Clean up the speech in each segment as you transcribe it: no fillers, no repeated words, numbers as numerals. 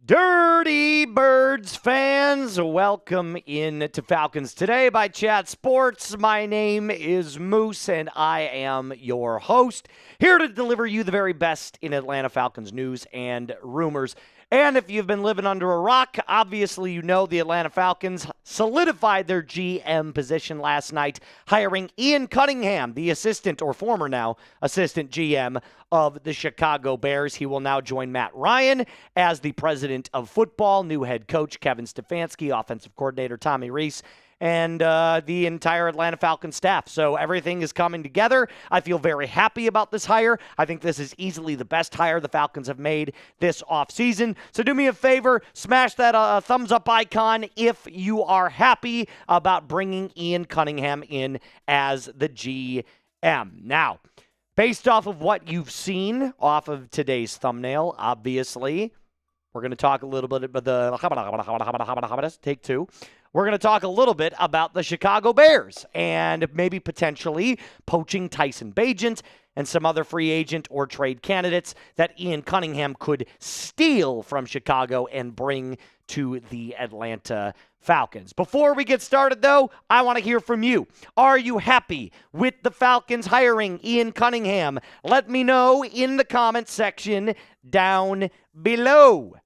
Dirty Birds fans, welcome in to Falcons Today by Chat Sports. My name is Moose, and I am your host, here to deliver you the very best in Atlanta Falcons news and rumors. And if you've been living under a rock, obviously you know the Atlanta Falcons solidified their GM position last night, hiring Ian Cunningham, the assistant, or former now assistant GM of the Chicago Bears. He will now join Matt Ryan as the president of football, new head coach Kevin Stefanski, offensive coordinator Tommy Rees, and the entire Atlanta Falcons staff. So everything is coming together. I feel very happy about this hire. I think this is easily the best hire the Falcons have made this offseason. So do me a favor, smash that thumbs up icon if you are happy about bringing Ian Cunningham in as the GM. Now, based off of what you've seen off of today's thumbnail, obviously, we're going to talk a little bit about the take two. We're going to talk a little bit about the Chicago Bears and maybe potentially poaching Tyson Bagent and some other free agent or trade candidates that Ian Cunningham could steal from Chicago and bring to the Atlanta Falcons. Before we get started, though, I want to hear from you. Are you happy with the Falcons hiring Ian Cunningham? Let me know in the comments section down below.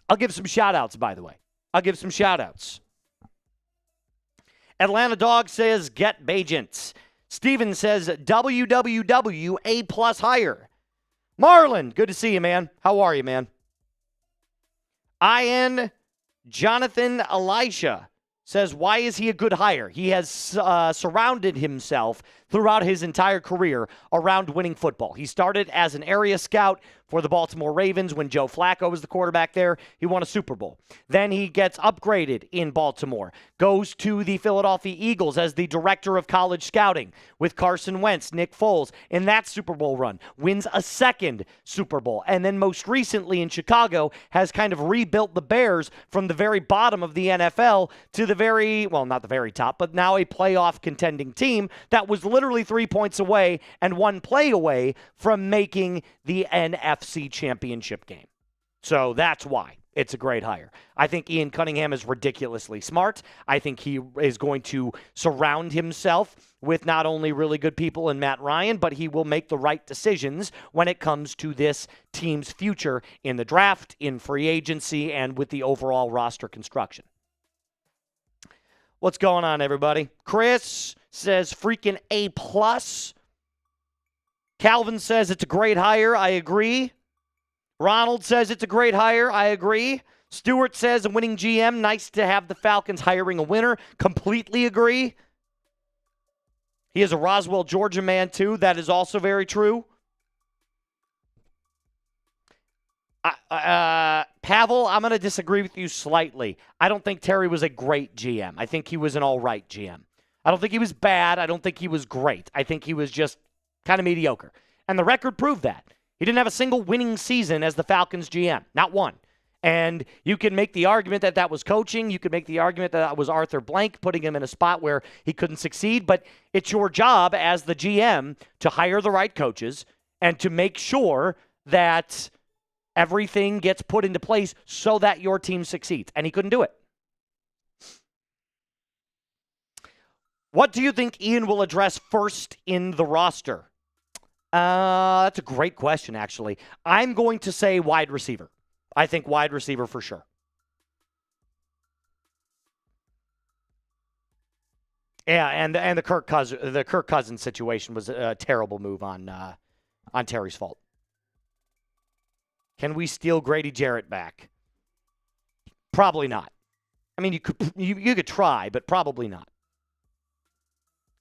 I'll give some shout-outs, by the way. I'll give some shout-outs. Atlanta Dog says, get Bagent. Steven says, WWW, A+ hire. Marlon, good to see you, man. How are you, man? IN Jonathan Elisha says, why is he a good hire? He has surrounded himself throughout his entire career around winning football. He started as an area scout for the Baltimore Ravens when Joe Flacco was the quarterback there. He won a Super Bowl. Then he gets upgraded in Baltimore, goes to the Philadelphia Eagles as the director of college scouting with Carson Wentz, Nick Foles, in that Super Bowl run, wins a second Super Bowl, and then most recently in Chicago has kind of rebuilt the Bears from the very bottom of the NFL to the very, well, not the very top, but now a playoff contending team that was literally 3 points away and one play away from making the NFC Championship game. So that's why it's a great hire. I think Ian Cunningham is ridiculously smart. I think he is going to surround himself with not only really good people in Matt Ryan, but he will make the right decisions when it comes to this team's future in the draft, in free agency, and with the overall roster construction. What's going on, everybody? Chris says freaking A+. Calvin says it's a great hire. I agree. Ronald says it's a great hire. I agree. Stewart says a winning GM. Nice to have the Falcons hiring a winner. Completely agree. He is a Roswell, Georgia man, too. That is also very true. Pavel, I'm going to disagree with you slightly. I don't think Terry was a great GM. I think he was an all right GM. I don't think he was bad. I don't think he was great. I think he was just kind of mediocre. And the record proved that. He didn't have a single winning season as the Falcons GM. Not one. And you can make the argument that that was coaching. You could make the argument that that was Arthur Blank putting him in a spot where he couldn't succeed. But it's your job as the GM to hire the right coaches and to make sure that everything gets put into place so that your team succeeds. And he couldn't do it. What do you think Ian will address first in the roster? That's a great question, actually. I'm going to say wide receiver. I think wide receiver for sure. Yeah, and the Kirk Cousins situation was a terrible move on Terry's fault. Can we steal Grady Jarrett back? Probably not. I mean, you could try, but probably not.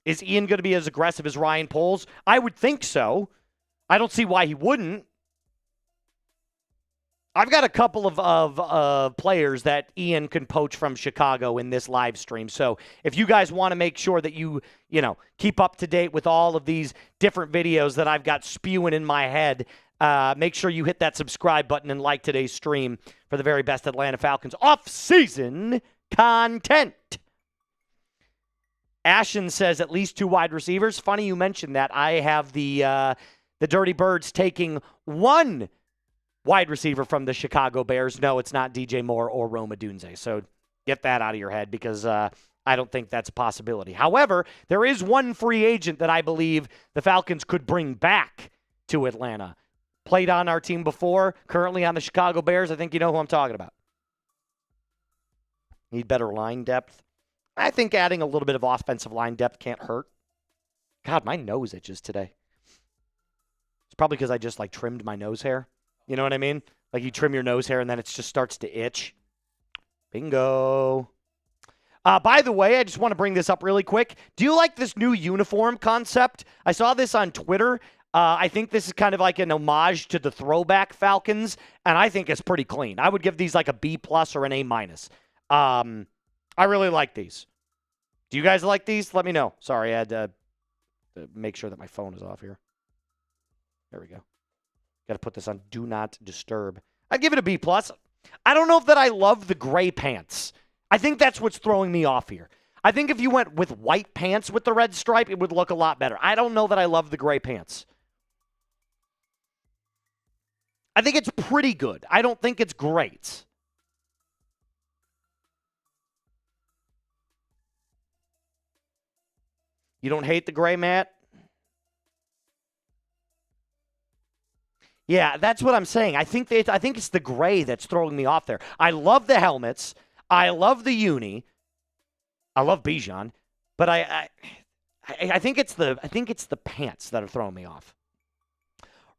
Is Ian going to be as aggressive as Ryan Poles? I would think so. I don't see why he wouldn't. I've got a couple of players that Ian can poach from Chicago in this live stream. So if you guys want to make sure that you keep up to date with all of these different videos that I've got spewing in my head, make sure you hit that subscribe button and like today's stream for the very best Atlanta Falcons off-season content. Ashen says at least 2 wide receivers. Funny you mentioned that. I have the Dirty Birds taking 1 wide receiver from the Chicago Bears. No, it's not DJ Moore or Rome Odunze. So get that out of your head because I don't think that's a possibility. However, there is one free agent that I believe the Falcons could bring back to Atlanta. Played on our team before, currently on the Chicago Bears. I think you know who I'm talking about. Need better line depth. I think adding a little bit of offensive line depth can't hurt. God, my nose itches today. It's probably because I just trimmed my nose hair. You know what I mean? Like you trim your nose hair and then it just starts to itch. Bingo. By the way, I just want to bring this up really quick. Do you like this new uniform concept? I saw this on Twitter. I think this is kind of like an homage to the throwback Falcons, and I think it's pretty clean. I would give these like a B+ or an A-. I really like these. Do you guys like these? Let me know. Sorry, I had to make sure that my phone is off here. There we go. Got to put this on Do Not Disturb. I'd give it a B+. I don't know if that I love the gray pants. I think that's what's throwing me off here. I think if you went with white pants with the red stripe, it would look a lot better. I don't know that I love the gray pants. I think it's pretty good. I don't think it's great. You don't hate the gray, Matt? Yeah, that's what I'm saying. I think it's the gray that's throwing me off there. I love the helmets. I love the uni. I love Bijan, but I think it's the pants that are throwing me off.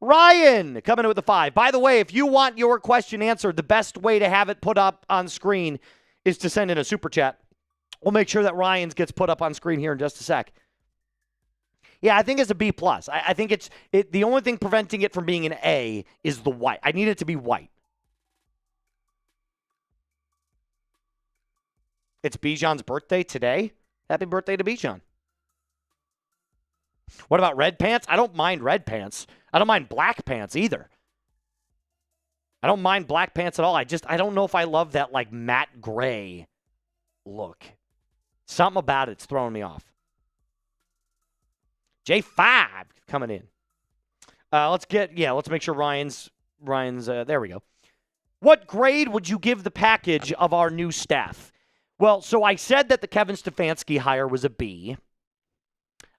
Ryan coming in with a 5. By the way, if you want your question answered, the best way to have it put up on screen is to send in a super chat. We'll make sure that Ryan's gets put up on screen here in just a sec. Yeah, I think it's a B+. I think it's the only thing preventing it from being an A is the white. I need it to be white. It's Bijan's birthday today. Happy birthday to Bijan. What about red pants? I don't mind red pants. I don't mind black pants either. I don't mind black pants at all. I don't know if I love that matte gray look. Something about it's throwing me off. J5 coming in. Let's make sure Ryan's there we go. What grade would you give the package of our new staff? Well, so I said that the Kevin Stefanski hire was a B.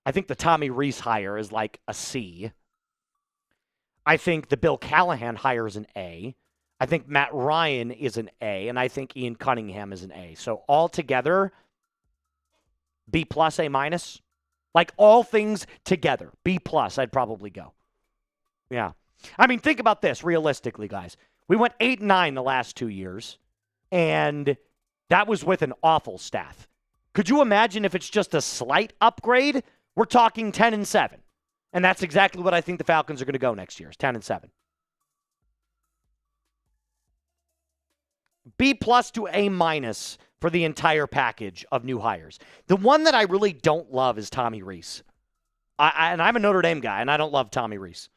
I think the Tommy Rees hire is like a C. I think the Bill Callahan hire is an A. I think Matt Ryan is an A, and I think Ian Cunningham is an A. So altogether, B+, A-. Like all things together, B+, I'd probably go. Yeah. I mean, think about this realistically, guys. We went 8-9 the last 2 years, and that was with an awful staff. Could you imagine if it's just a slight upgrade? We're talking 10-7. And that's exactly what I think the Falcons are going to go next year, is 10-7. B+ to A- for the entire package of new hires. The one that I really don't love is Tommy Rees. And I'm a Notre Dame guy, and I don't love Tommy Rees.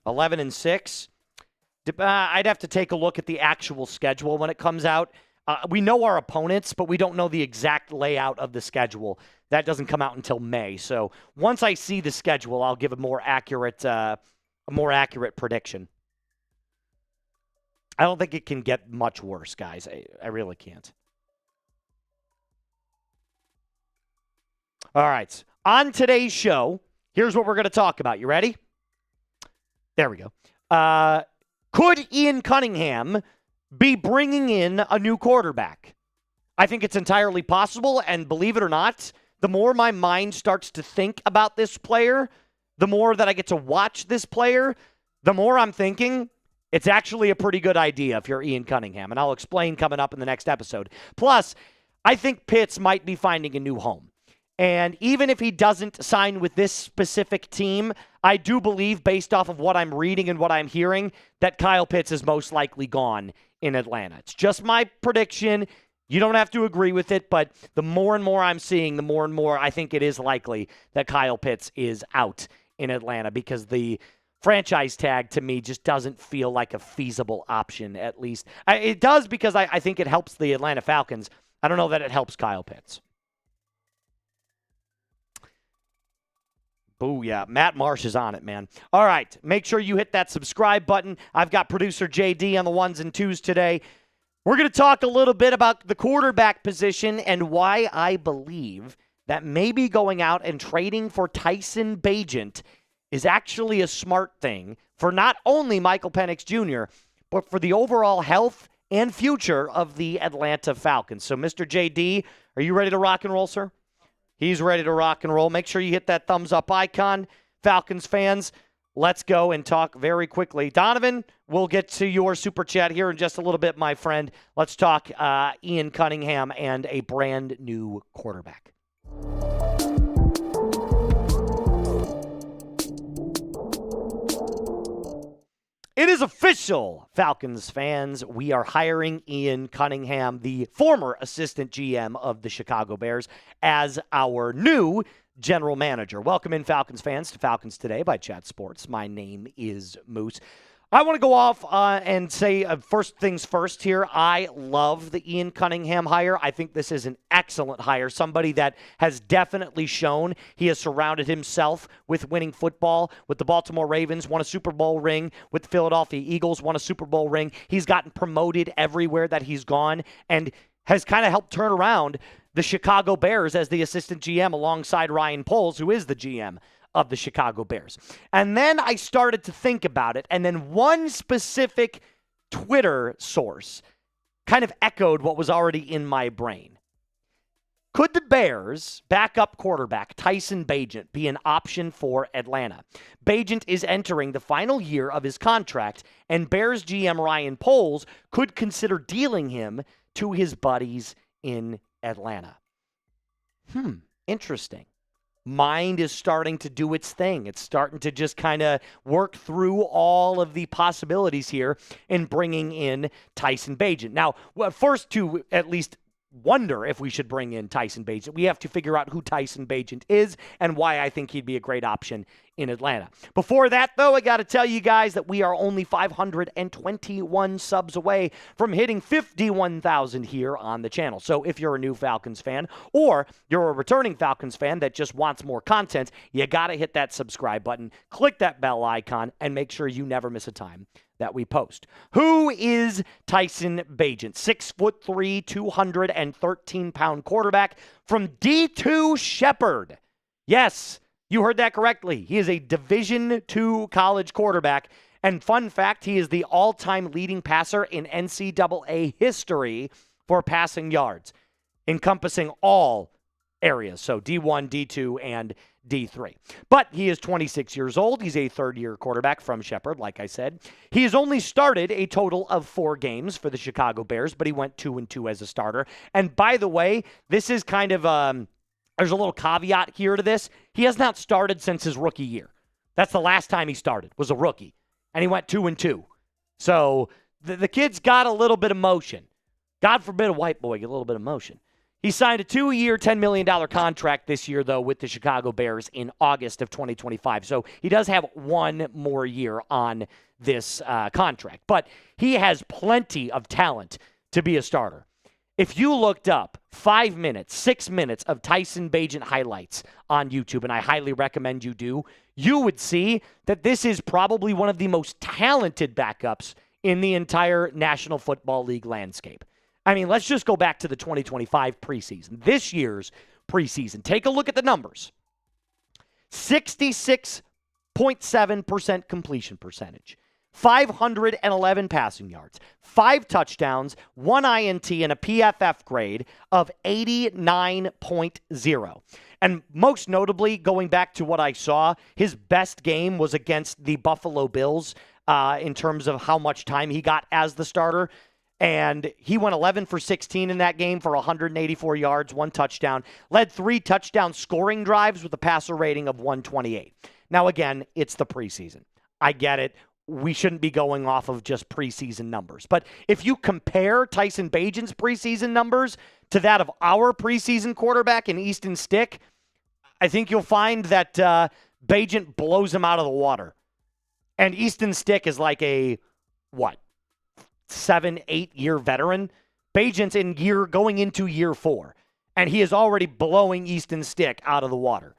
(11-6). I'd have to take a look at the actual schedule when it comes out. We know our opponents, but we don't know the exact layout of the schedule. That doesn't come out until May. So once I see the schedule, I'll give a more accurate prediction. I don't think it can get much worse, guys. I really can't. All right. On today's show, here's what we're going to talk about. You ready? There we go. Could Ian Cunningham be bringing in a new quarterback? I think it's entirely possible, and believe it or not, the more my mind starts to think about this player, the more that I get to watch this player, the more I'm thinking it's actually a pretty good idea if you're Ian Cunningham, and I'll explain coming up in the next episode. Plus, I think Pitts might be finding a new home. And even if he doesn't sign with this specific team, I do believe, based off of what I'm reading and what I'm hearing, that Kyle Pitts is most likely gone in Atlanta. It's just my prediction. You don't have to agree with it, but the more and more I'm seeing, the more and more I think it is likely that Kyle Pitts is out in Atlanta because the franchise tag to me just doesn't feel like a feasible option, at least. It does because I think it helps the Atlanta Falcons. I don't know that it helps Kyle Pitts. Oh, yeah. Matt Marsh is on it, man. All right. Make sure you hit that subscribe button. I've got producer JD on the ones and twos today. We're going to talk a little bit about the quarterback position and why I believe that maybe going out and trading for Tyson Bagent is actually a smart thing for not only Michael Penix Jr., but for the overall health and future of the Atlanta Falcons. So, Mr. JD, are you ready to rock and roll, sir? He's ready to rock and roll. Make sure you hit that thumbs up icon. Falcons fans, let's go and talk very quickly. Donovan, we'll get to your super chat here in just a little bit, my friend. Let's talk Ian Cunningham and a brand new quarterback. It is official, Falcons fans. We are hiring Ian Cunningham, the former assistant GM of the Chicago Bears, as our new general manager. Welcome in, Falcons fans, to Falcons Today by Chat Sports. My name is Moose. I want to go off and say first things first here. I love the Ian Cunningham hire. I think this is an excellent hire, somebody that has definitely shown he has surrounded himself with winning football. With the Baltimore Ravens, won a Super Bowl ring. With the Philadelphia Eagles, won a Super Bowl ring. He's gotten promoted everywhere that he's gone and has kind of helped turn around the Chicago Bears as the assistant GM alongside Ryan Poles, who is the GM of the Chicago Bears. And then I started to think about it, and then one specific Twitter source kind of echoed what was already in my brain. Could the Bears' backup quarterback, Tyson Bagent, be an option for Atlanta? Bagent is entering the final year of his contract, and Bears GM Ryan Poles could consider dealing him to his buddies in Atlanta. Interesting. Mind is starting to do its thing. It's starting to just kind of work through all of the possibilities here in bringing in Tyson Bagent. Now, first to at least wonder if we should bring in Tyson Bagent, we have to figure out who Tyson Bagent is and why I think he'd be a great option in Atlanta. Before that, though, I got to tell you guys that we are only 521 subs away from hitting 51,000 here on the channel. So if you're a new Falcons fan or you're a returning Falcons fan that just wants more content, you got to hit that subscribe button, click that bell icon, and make sure you never miss a time that we post. Who is Tyson Bagent? 6'3", 213-pound quarterback from D2 Shepherd. Yes, you heard that correctly. He is a Division II college quarterback. And fun fact, he is the all-time leading passer in NCAA history for passing yards, encompassing all areas. So D1, D2, and D3. But he is 26 years old. He's a third-year quarterback from Shepherd, like I said. He has only started a total of 4 games for the Chicago Bears, but he went 2-2 as a starter. And by the way, this is kind of, there's a little caveat here to this. He has not started since his rookie year. That's the last time he started, was a rookie. And he went 2-2. So the kid's got a little bit of motion. God forbid a white boy get a little bit of motion. He signed a 2-year, $10 million contract this year, though, with the Chicago Bears in August of 2025. So he does have one more year on this contract. But he has plenty of talent to be a starter. If you looked up 5 minutes, 6 minutes of Tyson Bagent highlights on YouTube, and I highly recommend you do, you would see that this is probably one of the most talented backups in the entire National Football League landscape. I mean, let's just go back to the 2025 preseason. This year's preseason. Take a look at the numbers. 66.7% completion percentage. 511 passing yards. 5 touchdowns, 1 INT, and a PFF grade of 89.0. And most notably, going back to what I saw, his best game was against the Buffalo Bills in terms of how much time he got as the starter. And he went 11 for 16 in that game for 184 yards, 1 touchdown, led 3 touchdown scoring drives with a passer rating of 128. Now, again, it's the preseason. I get it. We shouldn't be going off of just preseason numbers. But if you compare Tyson Bagent's preseason numbers to that of our preseason quarterback in Easton Stick, I think you'll find that Bagent blows him out of the water. And Easton Stick is like a, 7-8 year veteran. Bagent's going into year 4, and he is already blowing Easton Stick out of the water.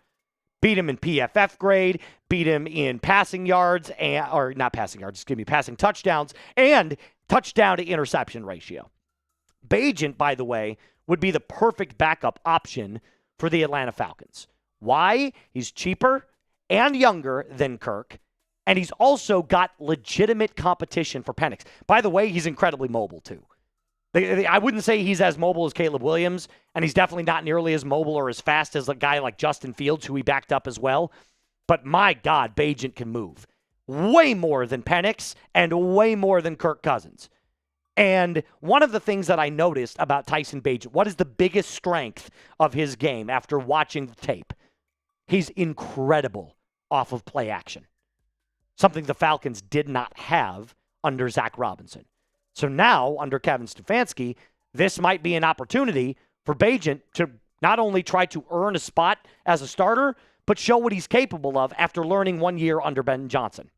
Beat him in PFF grade, beat him in passing yards, passing touchdowns, and touchdown to interception ratio. Bagent, by the way, would be the perfect backup option for the Atlanta Falcons. Why? He's cheaper and younger than Kirk, and he's also got legitimate competition for Penix. By the way, he's incredibly mobile, too. I wouldn't say he's as mobile as Caleb Williams, and he's definitely not nearly as mobile or as fast as a guy like Justin Fields, who he backed up as well. But my God, Bagent can move way more than Penix and way more than Kirk Cousins. And one of the things that I noticed about Tyson Bagent, what is the biggest strength of his game after watching the tape? He's incredible off of play action, something the Falcons did not have under Zach Robinson. So now, under Kevin Stefanski, this might be an opportunity for Bagent to not only try to earn a spot as a starter, but show what he's capable of after learning 1 year under Ben Johnson.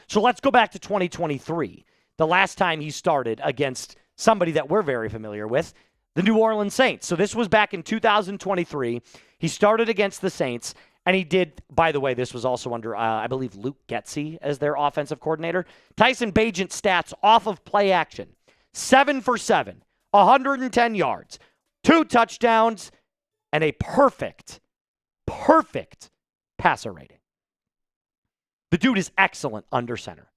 So let's go back to 2023, the last time he started against somebody that we're very familiar with, the New Orleans Saints. So this was back in 2023. He started against the Saints, and he did, by the way, this was also under, I believe, Luke Getsy as their offensive coordinator. Tyson Bagent stats off of play action: 7 for 7, 110 yards, 2 touchdowns, and a perfect passer rating. The dude is excellent under center.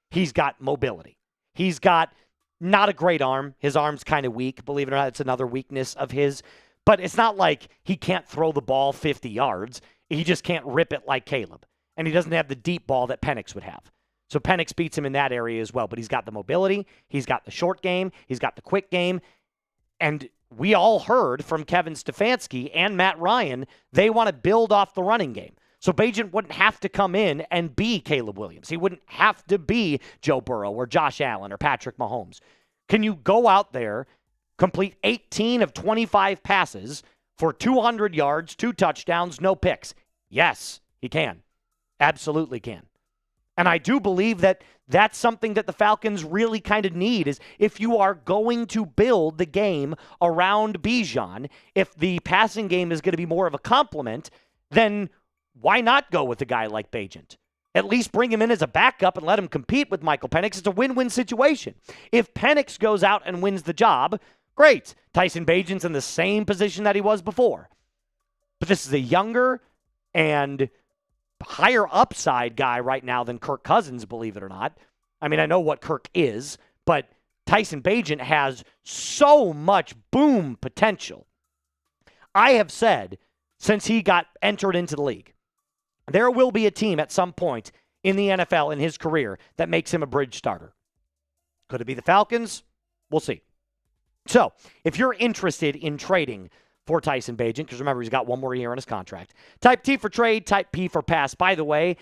He's got mobility. He's got not a great arm. His arm's kind of weak. Believe it or not, it's another weakness of his. But it's not like he can't throw the ball 50 yards. He just can't rip it like Caleb. And he doesn't have the deep ball that Penix would have. So Penix beats him in that area as well. But he's got the mobility. He's got the short game. He's got the quick game. And we all heard from Kevin Stefanski and Matt Ryan, they want to build off the running game. So Bagent wouldn't have to come in and be Caleb Williams. He wouldn't have to be Joe Burrow or Josh Allen or Patrick Mahomes. Can you go out there, complete 18 of 25 passes for 200 yards, 2 touchdowns, no picks? Yes, he can. Absolutely can. And I do believe that that's something that the Falcons really kind of need, is if you are going to build the game around Bijan, if the passing game is going to be more of a complement, then why not go with a guy like Bagent? At least bring him in as a backup and let him compete with Michael Penix. It's a win-win situation. If Penix goes out and wins the job, great. Tyson Bagent's in the same position that he was before. But this is a younger and higher upside guy right now than Kirk Cousins, believe it or not. I mean, I know what Kirk is, but Tyson Bagent has so much boom potential. I have said since he got entered into the league, there will be a team at some point in the NFL in his career that makes him a bridge starter. Could it be the Falcons? We'll see. So, if you're interested in trading for Tyson Bagent, because remember, he's got 1 more year on his contract, type T for trade, type P for pass. By the way,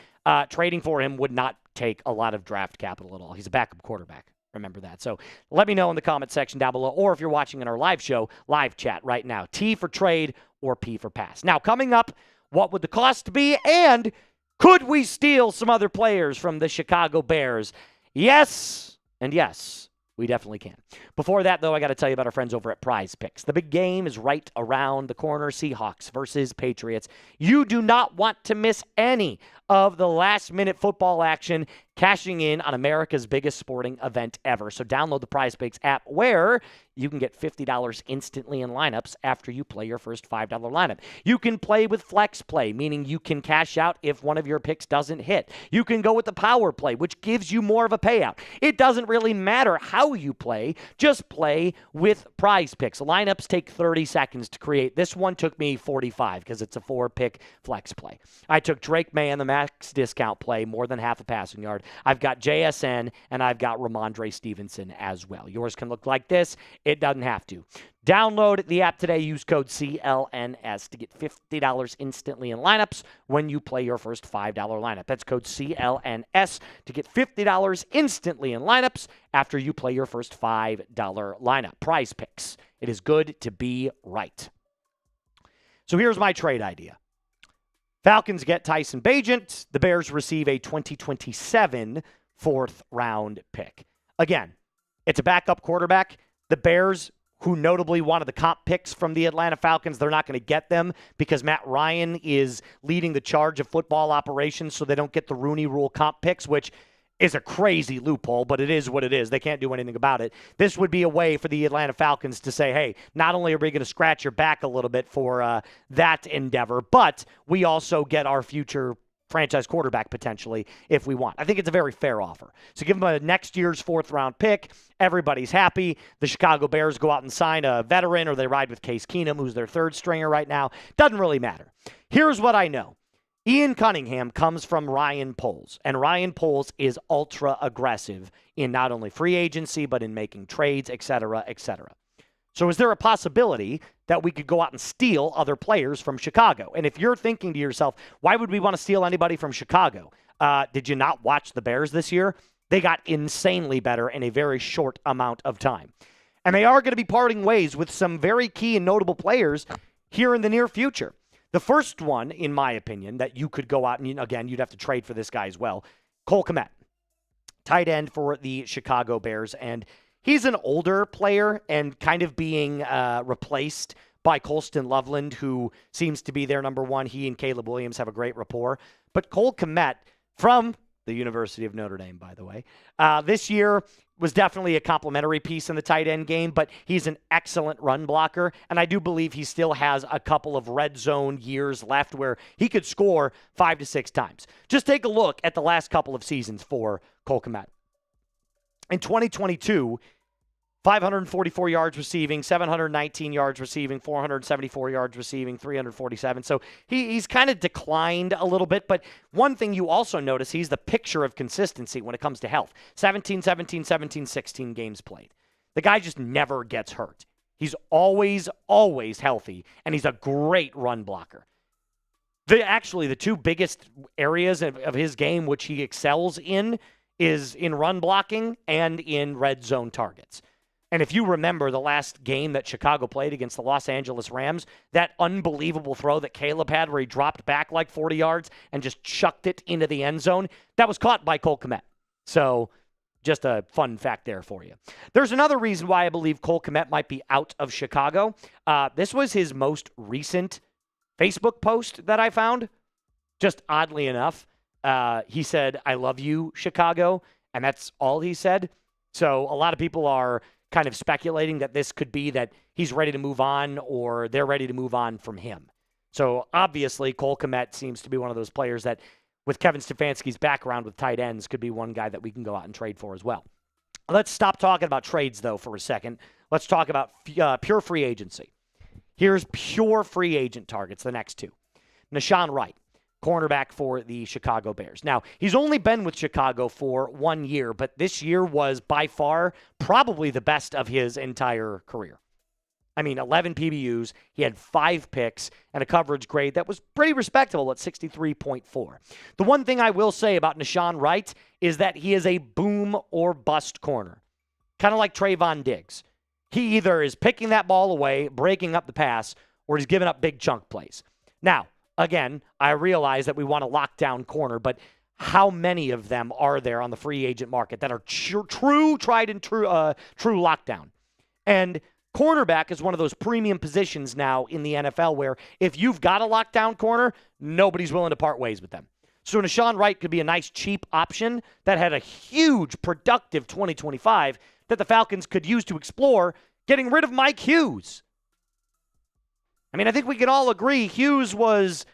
trading for him would not take a lot of draft capital at all. He's a backup quarterback. Remember that. So let me know in the comment section down below, or if you're watching in our live show, live chat right now, T for trade or P for pass. Now, coming up, what would the cost be? And could we steal some other players from the Chicago Bears? Yes, and yes, we definitely can. Before that, though, I got to tell you about our friends over at Prize Picks. The big game is right around the corner, Seahawks versus Patriots. You do not want to miss any of the last-minute football action, cashing in on America's biggest sporting event ever. So download the Prize Picks app, where you can get $50 instantly in lineups after you play your first $5 lineup. You can play with flex play, meaning you can cash out if one of your picks doesn't hit. You can go with the power play, which gives you more of a payout. It doesn't really matter how you play, just play with Prize Picks. Lineups take 30 seconds to create. This one took me 45 because it's a 4-pick flex play. I took Drake May on the max discount play, more than half a passing yard. I've got JSN, and I've got Ramondre Stevenson as well. Yours can look like this. It doesn't have to. Download the app today. Use code CLNS to get $50 instantly in lineups when you play your first $5 lineup. That's code CLNS to get $50 instantly in lineups after you play your first $5 lineup. Prize Picks. It is good to be right. So here's my trade idea. Falcons get Tyson Bagent. The Bears receive a 2027 4th-round pick. Again, it's a backup quarterback. The Bears, who notably wanted the comp picks from the Atlanta Falcons. They're not going to get them because Matt Ryan is leading the charge of football operations, so they don't get the Rooney Rule comp picks, which is a crazy loophole, but it is what it is. They can't do anything about it. This would be a way for the Atlanta Falcons to say, hey, not only are we going to scratch your back a little bit for that endeavor, but we also get our future franchise quarterback potentially if we want. I think it's a very fair offer. So give them a next year's 4th-round pick. Everybody's happy. The Chicago Bears go out and sign a veteran, or they ride with Case Keenum, who's their 3rd stringer right now. Doesn't really matter. Here's what I know. Ian Cunningham comes from Ryan Poles, and Ryan Poles is ultra aggressive in not only free agency, but in making trades, et cetera, et cetera. So is there a possibility that we could go out and steal other players from Chicago? And if you're thinking to yourself, why would we want to steal anybody from Chicago? Did you not watch the Bears this year? They got insanely better in a very short amount of time. And they are going to be parting ways with some very key and notable players here in the near future. The first one, in my opinion, that you could go out and, again, you'd have to trade for this guy as well, Cole Kmet, tight end for the Chicago Bears. And he's an older player and kind of being replaced by Colston Loveland, who seems to be their number one. He and Caleb Williams have a great rapport. But Cole Kmet from the University of Notre Dame, by the way, this year was definitely a complimentary piece in the tight end game, but he's an excellent run blocker, and I do believe he still has a couple of red zone years left where he could score 5 to 6 times. Just take a look at the last couple of seasons for Cole Kmet. In 2022, 544 yards receiving, 719 yards receiving, 474 yards receiving, 347. So he's kind of declined a little bit, but one thing you also notice, he's the picture of consistency when it comes to health. 17, 17, 17, 16 games played. The guy just never gets hurt. He's always, always healthy, and he's a great run blocker. The 2 biggest areas of his game which he excels in is in run blocking and in red zone targets. And if you remember the last game that Chicago played against the Los Angeles Rams, that unbelievable throw that Caleb had where he dropped back like 40 yards and just chucked it into the end zone, that was caught by Cole Kmet. So just a fun fact there for you. There's another reason why I believe Cole Kmet might be out of Chicago. This was his most recent Facebook post that I found. Just oddly enough, he said, "I love you, Chicago," and that's all he said. So a lot of people are kind of speculating that this could be that he's ready to move on or they're ready to move on from him. So obviously Cole Kmet seems to be one of those players that with Kevin Stefanski's background with tight ends could be one guy that we can go out and trade for as well. Let's stop talking about trades though for a second. Let's talk about pure free agency. Here's pure free agent targets, the next 2. Nahshon Wright, cornerback for the Chicago Bears. Now, he's only been with Chicago for 1 year, but this year was by far probably the best of his entire career. I mean, 11 PBUs, he had 5 picks, and a coverage grade that was pretty respectable at 63.4. The one thing I will say about Nahshon Wright is that he is a boom or bust corner, kind of like Trayvon Diggs. He either is picking that ball away, breaking up the pass, or he's giving up big chunk plays. Now, again, I realize that we want a lockdown corner, but how many of them are there on the free agent market that are true, tried and true lockdown? And cornerback is one of those premium positions now in the NFL where if you've got a lockdown corner, nobody's willing to part ways with them. So Nahshon Wright could be a nice, cheap option that had a huge, productive 2025 that the Falcons could use to explore getting rid of Mike Hughes. I mean, I think we can all agree Hughes was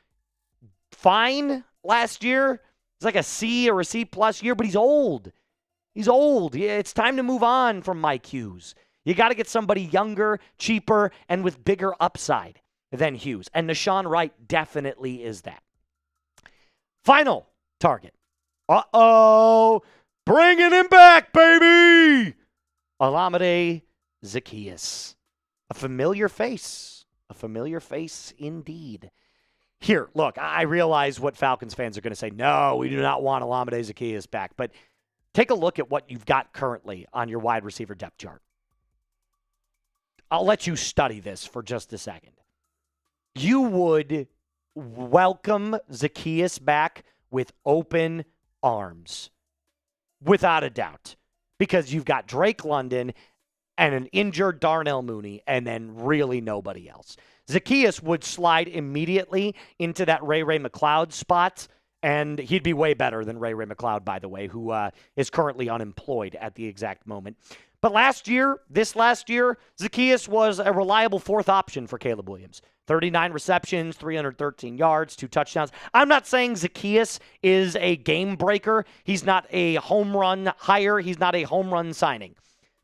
fine last year. It's like a C or a C plus year, but he's old. He's old. Yeah, it's time to move on from Mike Hughes. You got to get somebody younger, cheaper, and with bigger upside than Hughes. And Nahshon Wright definitely is that. Final target. Uh-oh. Bringing him back, baby. Olamide Zaccheaus. A familiar face. A familiar face indeed. Here, look, I realize what Falcons fans are going to say. No, we do not want Olamide Zaccheaus back. But take a look at what you've got currently on your wide receiver depth chart. I'll let you study this for just a second. You would welcome Zaccheaus back with open arms, without a doubt, because you've got Drake London and an injured Darnell Mooney, and then really nobody else. Zaccheaus would slide immediately into that Ray McCloud spot, and he'd be way better than Ray McCloud, by the way, who is currently unemployed at the exact moment. But this last year, Zaccheaus was a reliable fourth option for Caleb Williams. 39 receptions, 313 yards, 2 touchdowns. I'm not saying Zaccheaus is a game breaker. He's not a home run hire. He's not a home run signing.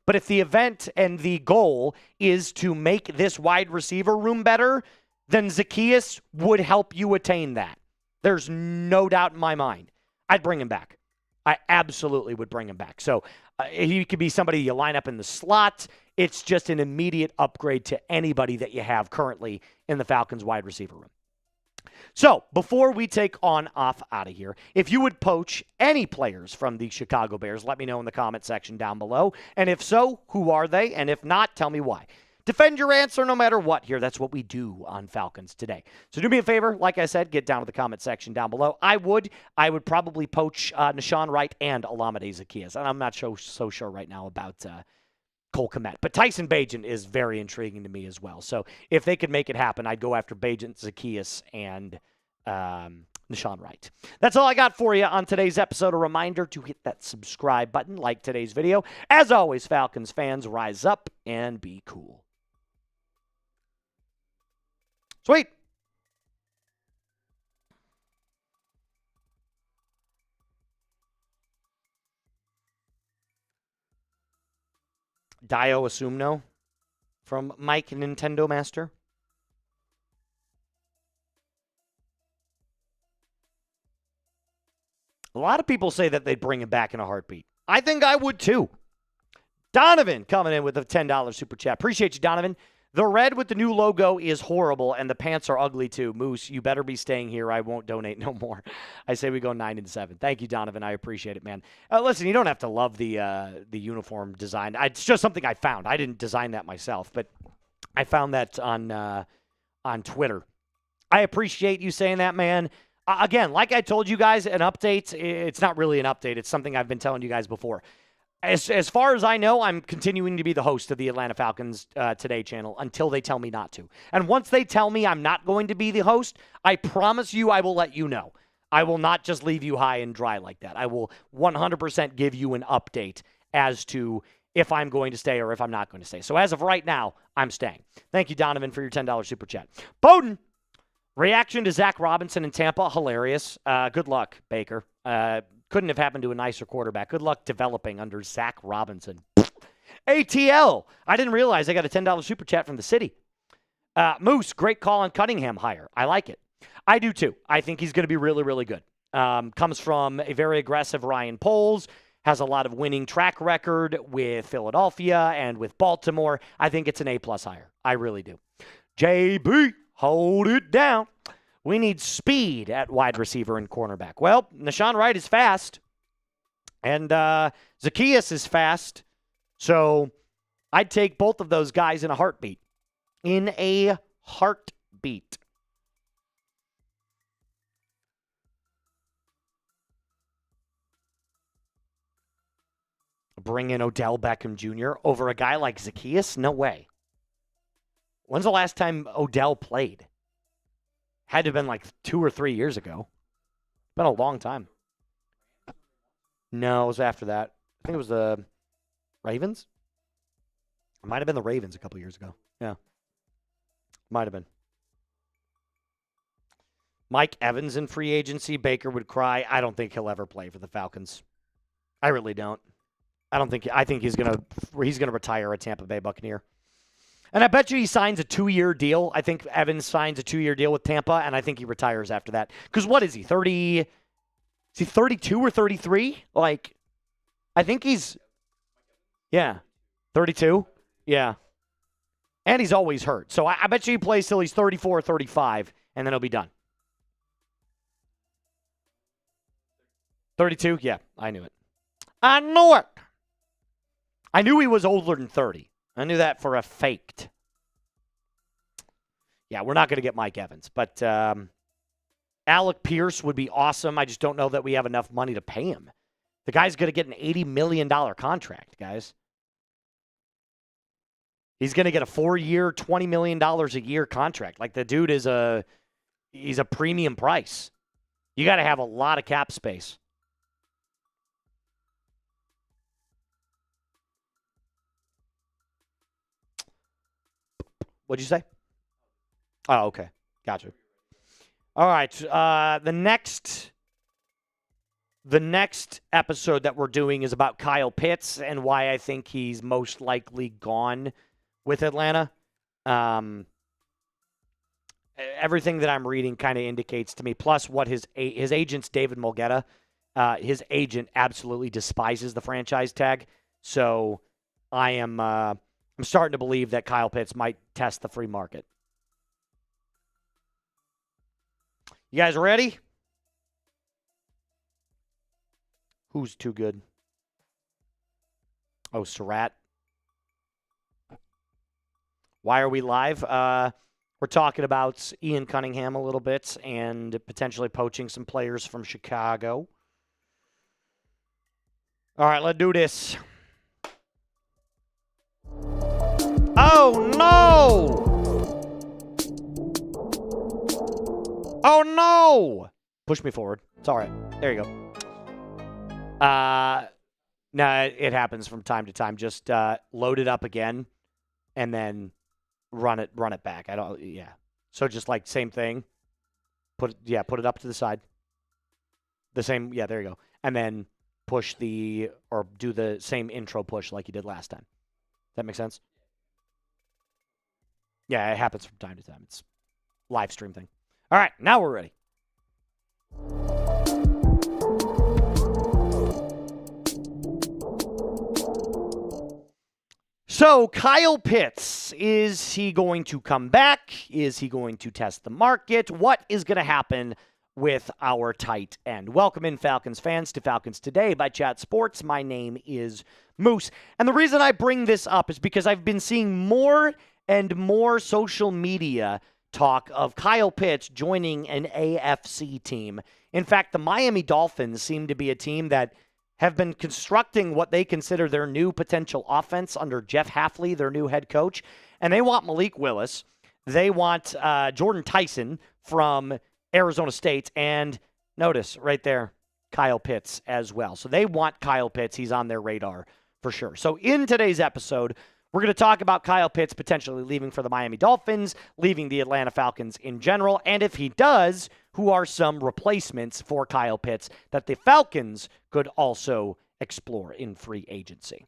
But if the event and the goal is to make this wide receiver room better, then Zaccheaus would help you attain that. There's no doubt in my mind. I'd bring him back. I absolutely would bring him back. So he could be somebody you line up in the slot. It's just an immediate upgrade to anybody that you have currently in the Falcons wide receiver room. So before we take on off out of here, if you would poach any players from the Chicago Bears, let me know in the comment section down below. And if so, who are they? And if not, tell me why. Defend your answer no matter what here. That's what we do on Falcons Today. So do me a favor. Like I said, get down to the comment section down below. I would probably poach Nahshon Wright and Olamide Zaccheaus. And I'm not so sure right now about Cole Kmet. But Tyson Bagent is very intriguing to me as well. So if they could make it happen, I'd go after Bagent, Zaccheaus, and Nahshon Wright. That's all I got for you on today's episode. A reminder to hit that subscribe button, like today's video. As always, Falcons fans, rise up and be cool. Sweet. Dio Asumno from Mike Nintendo Master. A lot of people say that they'd bring him back in a heartbeat. I think I would too. Donovan coming in with a $10 super chat. Appreciate you, Donovan. The red with the new logo is horrible, and the pants are ugly too. Moose, you better be staying here. I won't donate no more. I say we go 9-7. Thank you, Donovan. I appreciate it, man. Listen, you don't have to love the uniform design. It's just something I found. I didn't design that myself, but I found that on Twitter. I appreciate you saying that, man. Again, like I told you guys, an update, it's not really an update. It's something I've been telling you guys before. As far as I know, I'm continuing to be the host of the Atlanta Falcons Today channel until they tell me not to. And once they tell me I'm not going to be the host, I promise you I will let you know. I will not just leave you high and dry like that. I will 100% give you an update as to if I'm going to stay or if I'm not going to stay. So as of right now, I'm staying. Thank you, Donovan, for your $10 super chat. Bowden, reaction to Zach Robinson in Tampa, hilarious. Good luck, Baker. Couldn't have happened to a nicer quarterback. Good luck developing under Zach Robinson. ATL. I didn't realize I got a $10 super chat from the city. Moose, great call on Cunningham hire. I like it. I do too. I think he's going to be really, really good. Comes from a very aggressive Ryan Poles. Has a lot of winning track record with Philadelphia and with Baltimore. I think it's an A-plus hire. I really do. JB, hold it down. We need speed at wide receiver and cornerback. Well, Nahshon Wright is fast, and Zaccheaus is fast. So I'd take both of those guys in a heartbeat. In a heartbeat. Bring in Odell Beckham Jr. over a guy like Zaccheaus? No way. When's the last time Odell played? Had to have been like 2 or 3 years ago. Been a long time. No, it was after that. I think it was the Ravens. It might have been the Ravens a couple years ago. Yeah. Might have been. Mike Evans in free agency. Baker would cry. I don't think he'll ever play for the Falcons. I really don't. I think he's gonna retire a Tampa Bay Buccaneer. And I bet you he signs a 2-year deal. I think Evans signs a 2-year deal with Tampa, and I think he retires after that. Because what is he, 30? Is he 32 or 33? Like, I think he's, 32? Yeah. And he's always hurt. So I bet you he plays till he's 34 or 35, and then he'll be done. 32? Yeah, I knew it. I knew it. I knew he was older than 30. I knew that for a faked. Yeah, we're not going to get Mike Evans. But Alec Pierce would be awesome. I just don't know that we have enough money to pay him. The guy's going to get an $80 million contract, guys. He's going to get a 4-year, $20 million a year contract. Like, the dude is he's a premium price. You got to have a lot of cap space. What'd you say? Oh, okay. Gotcha. All right. The next episode that we're doing is about Kyle Pitts and why I think he's most likely gone with Atlanta. Everything that I'm reading kind of indicates to me, plus what his agent's David Mulgeta, his agent absolutely despises the franchise tag. So I'm starting to believe that Kyle Pitts might test the free market. You guys ready? Who's too good? Oh, Surratt. Why are we live? We're talking about Ian Cunningham a little bit and potentially poaching some players from Chicago. All right, let's do this. Oh, no! Oh, no! Push me forward. It's all right. There you go. No, it happens from time to time. Just load it up again and then run it back. Yeah. So just like same thing. Put it up to the side. The same, yeah, there you go. And then do the same intro push like you did last time. That make sense? Yeah, it happens from time to time. It's a live stream thing. All right, now we're ready. So, Kyle Pitts, is he going to come back? Is he going to test the market? What is going to happen with our tight end? Welcome in, Falcons fans, to Falcons Today by Chat Sports. My name is Moose. And the reason I bring this up is because I've been seeing more and more social media talk of Kyle Pitts joining an AFC team. In fact, the Miami Dolphins seem to be a team that have been constructing what they consider their new potential offense under Jeff Hafley, their new head coach. And they want Malik Willis. They want Jordan Tyson from Arizona State. And notice right there, Kyle Pitts as well. So they want Kyle Pitts. He's on their radar for sure. So in today's episode, we're going to talk about Kyle Pitts potentially leaving for the Miami Dolphins, leaving the Atlanta Falcons in general, and if he does, who are some replacements for Kyle Pitts that the Falcons could also explore in free agency.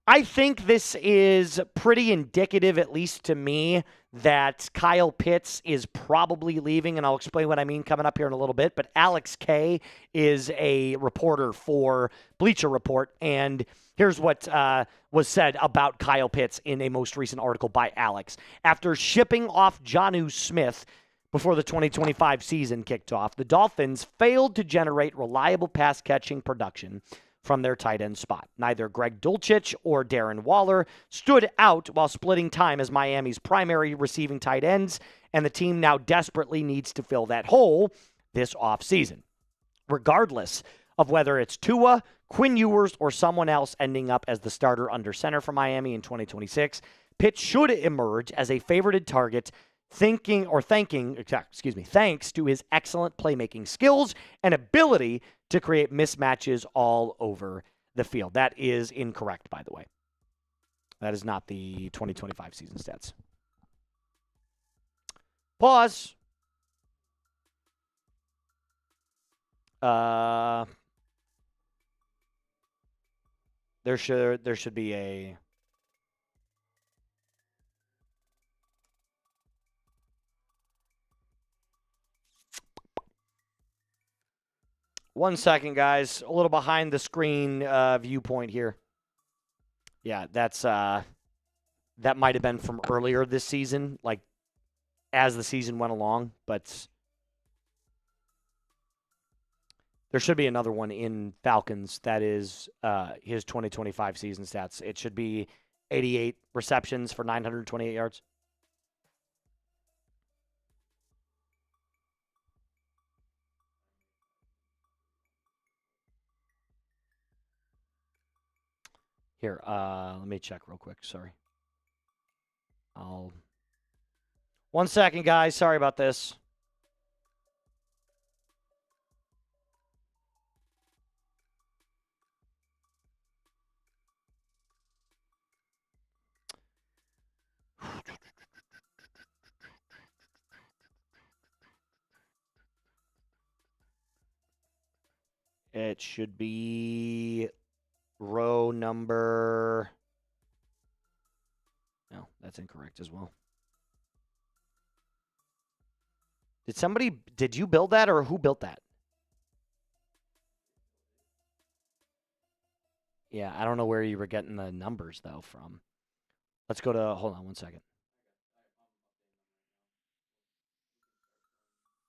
I think this is pretty indicative, at least to me, that Kyle Pitts is probably leaving, and I'll explain what I mean coming up here in a little bit, but Alex Kay is a reporter for Bleacher Report, and here's what was said about Kyle Pitts in a most recent article by Alex. After shipping off Jonnu Smith before the 2025 season kicked off, the Dolphins failed to generate reliable pass-catching production from their tight end spot. Neither Greg Dulcich or Darren Waller stood out while splitting time as Miami's primary receiving tight ends, and the team now desperately needs to fill that hole this offseason. Regardless of whether it's Tua, Quinn Ewers, or someone else ending up as the starter under center for Miami in 2026, Pitts should emerge as a favorited target thanks to his excellent playmaking skills and ability to create mismatches all over the field. That is incorrect, by the way. That is not the 2025 season stats. Pause. There should be a... One second, guys. A little behind the screen viewpoint here. Yeah, that might have been from earlier this season, like as the season went along, but there should be another one in Falcons that is his 2025 season stats. It should be 88 receptions for 928 yards. Here, let me check real quick. Sorry. 1 second, guys. Sorry about this. It should be row number... No, that's incorrect as well. Did you build that or who built that? Yeah, I don't know where you were getting the numbers, though, from. Let's go to, hold on 1 second.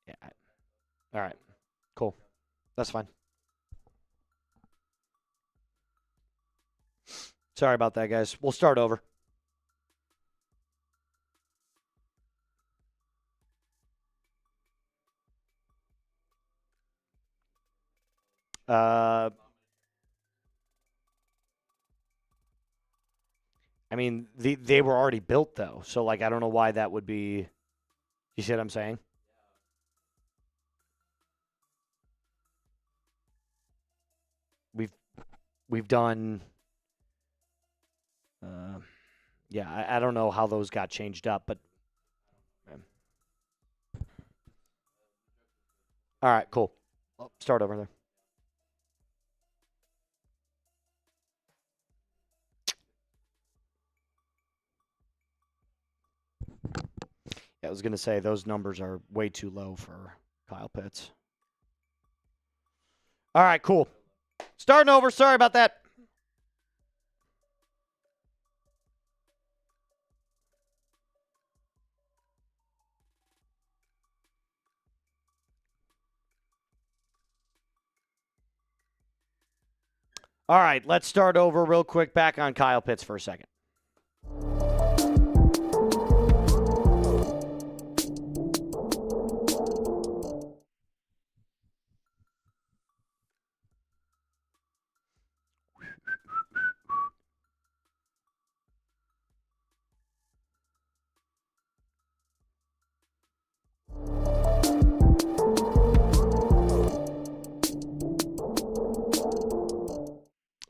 Yeah. All right. Cool. That's fine. Sorry about that, guys. We'll start over. I mean, they were already built, though. So, like, I don't know why that would be. You see what I'm saying? We've done. Yeah, I don't know how those got changed up, but. All right, cool. I'll start over there. Yeah, I was going to say those numbers are way too low for Kyle Pitts. All right, cool. Starting over. Sorry about that. All right, let's start over real quick. Back on Kyle Pitts for a second.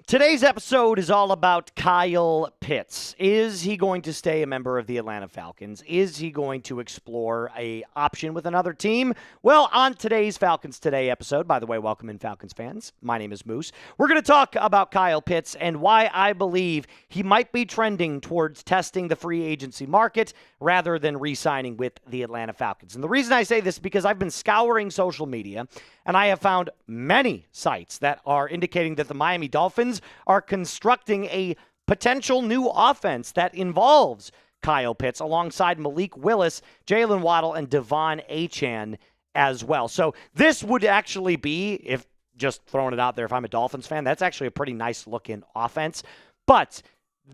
Today's episode is all about Kyle Pitts. Is he going to stay a member of the Atlanta Falcons? Is he going to explore an option with another team? Well, on today's Falcons Today episode, by the way, welcome in Falcons fans. My name is Moose. We're going to talk about Kyle Pitts and why I believe he might be trending towards testing the free agency market rather than re-signing with the Atlanta Falcons. And the reason I say this is because I've been scouring social media and I have found many sites that are indicating that the Miami Dolphins are constructing a potential new offense that involves Kyle Pitts alongside Malik Willis, Jalen Waddle, and Devon Achane as well. So this would actually be, if just throwing it out there, if I'm a Dolphins fan, that's actually a pretty nice looking offense. But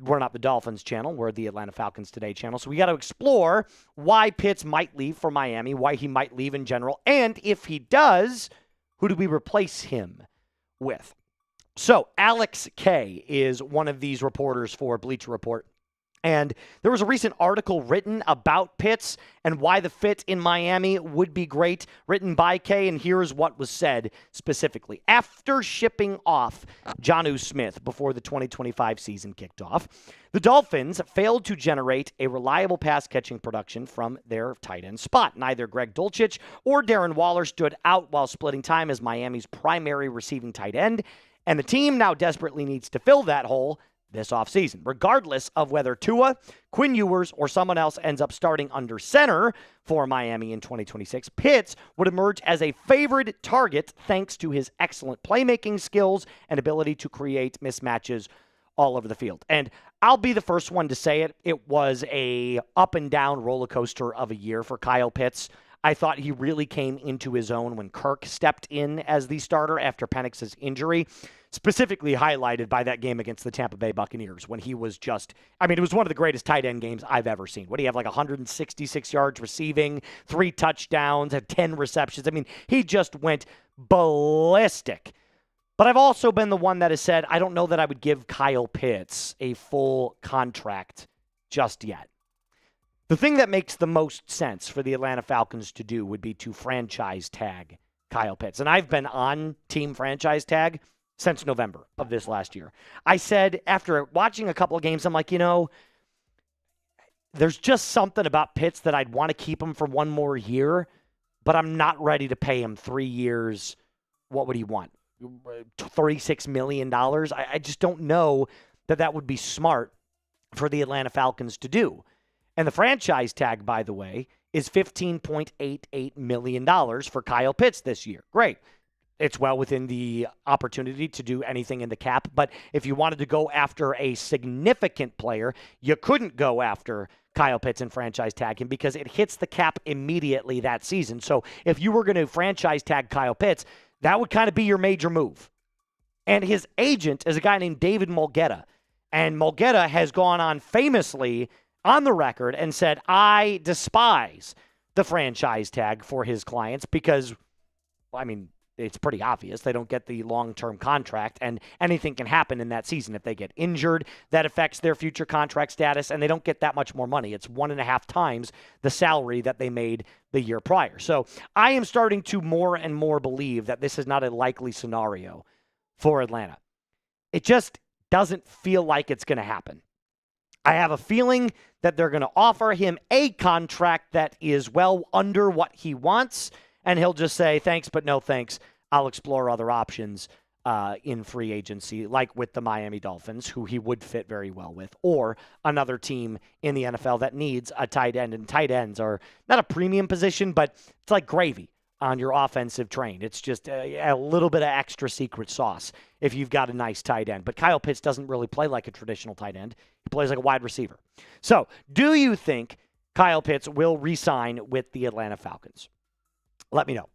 we're not the Dolphins channel. We're the Atlanta Falcons Today channel. So we got to explore why Pitts might leave for Miami, why he might leave in general, and if he does, who do we replace him with? So Alex K is one of these reporters for Bleacher Report. And there was a recent article written about Pitts and why the fit in Miami would be great, written by K, and here's what was said specifically. After shipping off Jonnu Smith before the 2025 season kicked off, the Dolphins failed to generate a reliable pass-catching production from their tight end spot. Neither Greg Dulcich or Darren Waller stood out while splitting time as Miami's primary receiving tight end, and the team now desperately needs to fill that hole this offseason. Regardless of whether Tua, Quinn Ewers, or someone else ends up starting under center for Miami in 2026, Pitts would emerge as a favored target thanks to his excellent playmaking skills and ability to create mismatches all over the field. And I'll be the first one to say it. It was a up and down roller coaster of a year for Kyle Pitts. I thought he really came into his own when Kirk stepped in as the starter after Penix's injury, specifically highlighted by that game against the Tampa Bay Buccaneers when he was just, I mean, it was one of the greatest tight end games I've ever seen. What do you have, like 166 yards receiving, 3 touchdowns, had 10 receptions? I mean, he just went ballistic. But I've also been the one that has said, I don't know that I would give Kyle Pitts a full contract just yet. The thing that makes the most sense for the Atlanta Falcons to do would be to franchise tag Kyle Pitts. And I've been on team franchise tag since November of this last year. I said after watching a couple of games, I'm like, there's just something about Pitts that I'd want to keep him for one more year, but I'm not ready to pay him 3 years. What would he want? $36 million? I just don't know that would be smart for the Atlanta Falcons to do. And the franchise tag, by the way, is $15.88 million for Kyle Pitts this year. Great. It's well within the opportunity to do anything in the cap. But if you wanted to go after a significant player, you couldn't go after Kyle Pitts and franchise tag him because it hits the cap immediately that season. So if you were going to franchise tag Kyle Pitts, that would kind of be your major move. And his agent is a guy named David Mulgeta. And Mulgeta has gone on famously on the record and said, I despise the franchise tag for his clients because, it's pretty obvious. They don't get the long-term contract, and anything can happen in that season. If they get injured, that affects their future contract status, and they don't get that much more money. It's 1.5 times the salary that they made the year prior. So I am starting to more and more believe that this is not a likely scenario for Atlanta. It just doesn't feel like it's going to happen. I have a feeling that they're going to offer him a contract that is well under what he wants, and he'll just say, thanks, but no thanks. I'll explore other options in free agency, like with the Miami Dolphins, who he would fit very well with, or another team in the NFL that needs a tight end. And tight ends are not a premium position, but it's like gravy on your offensive train. It's just a little bit of extra secret sauce if you've got a nice tight end. But Kyle Pitts doesn't really play like a traditional tight end. He plays like a wide receiver. So do you think Kyle Pitts will re-sign with the Atlanta Falcons? Let me know.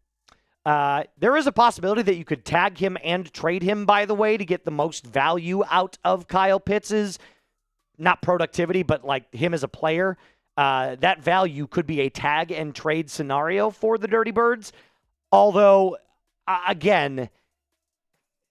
There is a possibility that you could tag him and trade him, by the way, to get the most value out of Kyle Pitts' not productivity, but like him as a player. That value could be a tag and trade scenario for the Dirty Birds. Although, again,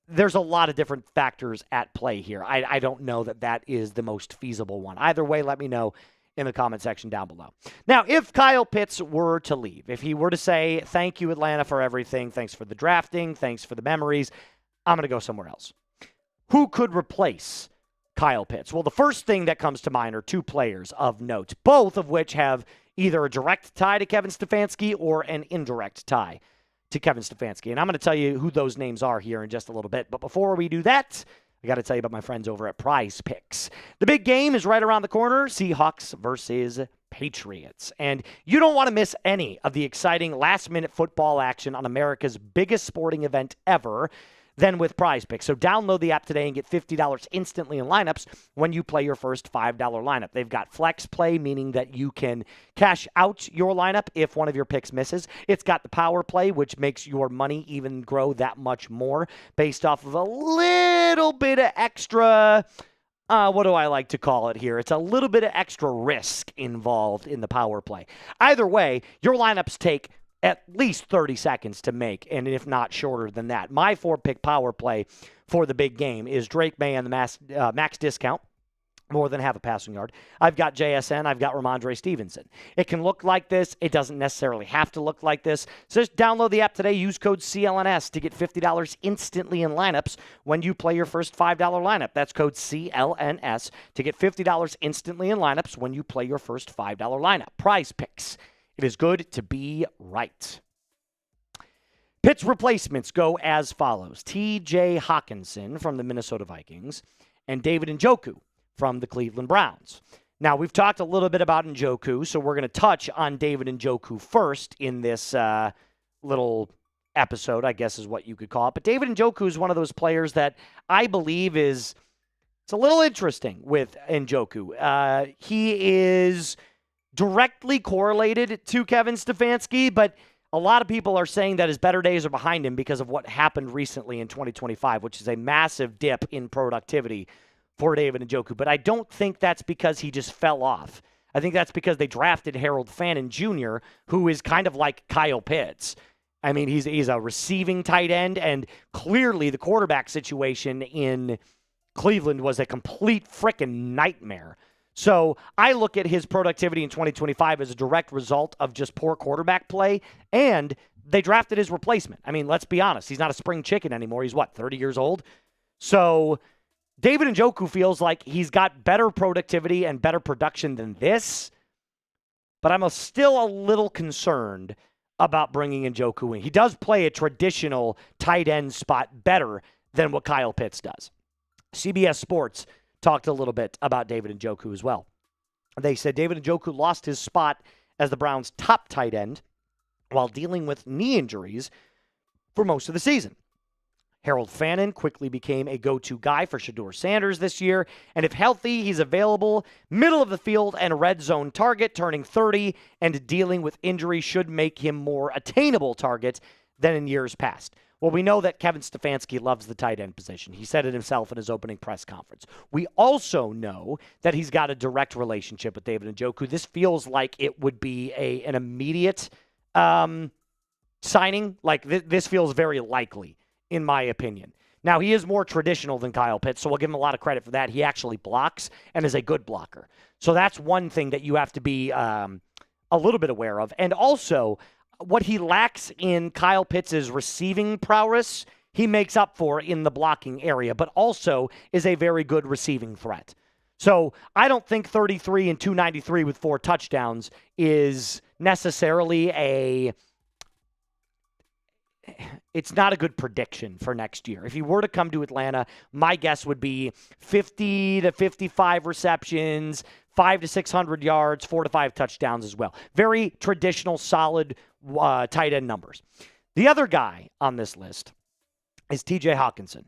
there's a lot of different factors at play here. I don't know that is the most feasible one. Either way, let me know in the comment section down below. Now, if Kyle Pitts were to leave, if he were to say, thank you, Atlanta, for everything, thanks for the drafting, thanks for the memories, I'm going to go somewhere else. Who could replace Kyle Pitts? Well, the first thing that comes to mind are two players of note, both of which have either a direct tie to Kevin Stefanski or an indirect tie to Kevin Stefanski. And I'm going to tell you who those names are here in just a little bit. But before we do that, I got to tell you about my friends over at Prize Picks. The big game is right around the corner, Seahawks versus Patriots. And you don't want to miss any of the exciting last-minute football action on America's biggest sporting event ever than with Prize Picks. So download the app today and get $50 instantly in lineups when you play your first $5 lineup. They've got flex play, meaning that you can cash out your lineup if one of your picks misses. It's got the power play, which makes your money even grow that much more based off of a little bit of extra, what do I like to call it here? It's a little bit of extra risk involved in the power play. Either way, your lineups take at least 30 seconds to make, and if not shorter than that. My 4-pick power play for the big game is Drake May and the max discount, more than half a passing yard. I've got JSN. I've got Ramondre Stevenson. It can look like this. It doesn't necessarily have to look like this. So just download the app today. Use code CLNS to get $50 instantly in lineups when you play your first $5 lineup. That's code CLNS to get $50 instantly in lineups when you play your first $5 lineup. Prize Picks. It is good to be right. Pitt's replacements go as follows. T.J. Hawkinson from the Minnesota Vikings and David Njoku from the Cleveland Browns. Now, we've talked a little bit about Njoku, so we're going to touch on David Njoku first in this little episode, I guess is what you could call it. But David Njoku is one of those players that I believe it's a little interesting with Njoku. He is directly correlated to Kevin Stefanski, but a lot of people are saying that his better days are behind him because of what happened recently in 2025, which is a massive dip in productivity for David Njoku. But I don't think that's because he just fell off. I think that's because they drafted Harold Fannin Jr., who is kind of like Kyle Pitts. I mean, he's a receiving tight end, and clearly the quarterback situation in Cleveland was a complete freaking nightmare. So I look at his productivity in 2025 as a direct result of just poor quarterback play, and they drafted his replacement. I mean, let's be honest. He's not a spring chicken anymore. He's, 30 years old? So David Njoku feels like he's got better productivity and better production than this, but I'm still a little concerned about bringing Njoku in. He does play a traditional tight end spot better than what Kyle Pitts does. CBS Sports talked a little bit about David Njoku as well. They said David Njoku lost his spot as the Browns' top tight end while dealing with knee injuries for most of the season. Harold Fannin quickly became a go-to guy for Shedeur Sanders this year, and if healthy, he's available middle of the field and red zone target. Turning 30 and dealing with injury should make him more attainable target than in years past. Well, we know that Kevin Stefanski loves the tight end position. He said it himself in his opening press conference. We also know that he's got a direct relationship with David Njoku. This feels like it would be an immediate signing. Like this feels very likely, in my opinion. Now, he is more traditional than Kyle Pitts, so we'll give him a lot of credit for that. He actually blocks and is a good blocker. So that's one thing that you have to be a little bit aware of. And also, what he lacks in Kyle Pitts' receiving prowess, he makes up for in the blocking area, but also is a very good receiving threat. So I don't think 33 and 293 with 4 touchdowns is necessarily it's not a good prediction for next year. If he were to come to Atlanta, my guess would be 50 to 55 receptions, 500 to 600 yards, 4 to 5 touchdowns as well. Very traditional, solid tight end numbers. The other guy on this list is TJ Hawkinson.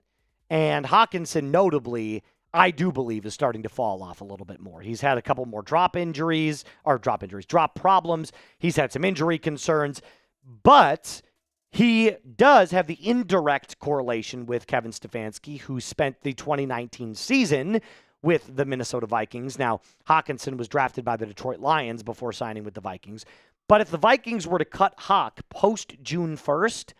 And Hawkinson, notably, I do believe is starting to fall off a little bit more. He's had a couple more drop problems. He's had some injury concerns, but he does have the indirect correlation with Kevin Stefanski, who spent the 2019 season with the Minnesota Vikings. Now, Hawkinson was drafted by the Detroit Lions before signing with the Vikings. But if the Vikings were to cut Hawk post June 1st,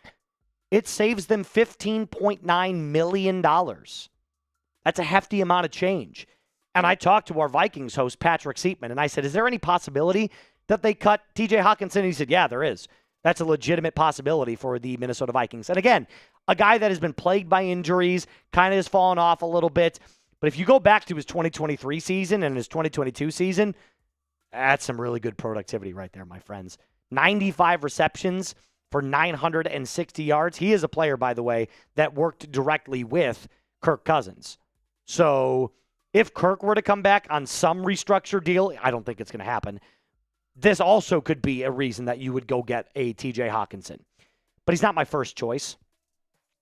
it saves them $15.9 million. That's a hefty amount of change. And I talked to our Vikings host, Patrick Seatman, and I said, is there any possibility that they cut TJ Hawkinson? And he said, yeah, there is. That's a legitimate possibility for the Minnesota Vikings. And again, a guy that has been plagued by injuries, kind of has fallen off a little bit. But if you go back to his 2023 season and his 2022 season, that's some really good productivity right there, my friends. 95 receptions for 960 yards. He is a player, by the way, that worked directly with Kirk Cousins. So if Kirk were to come back on some restructured deal, I don't think it's going to happen. This also could be a reason that you would go get a TJ Hawkinson. But he's not my first choice.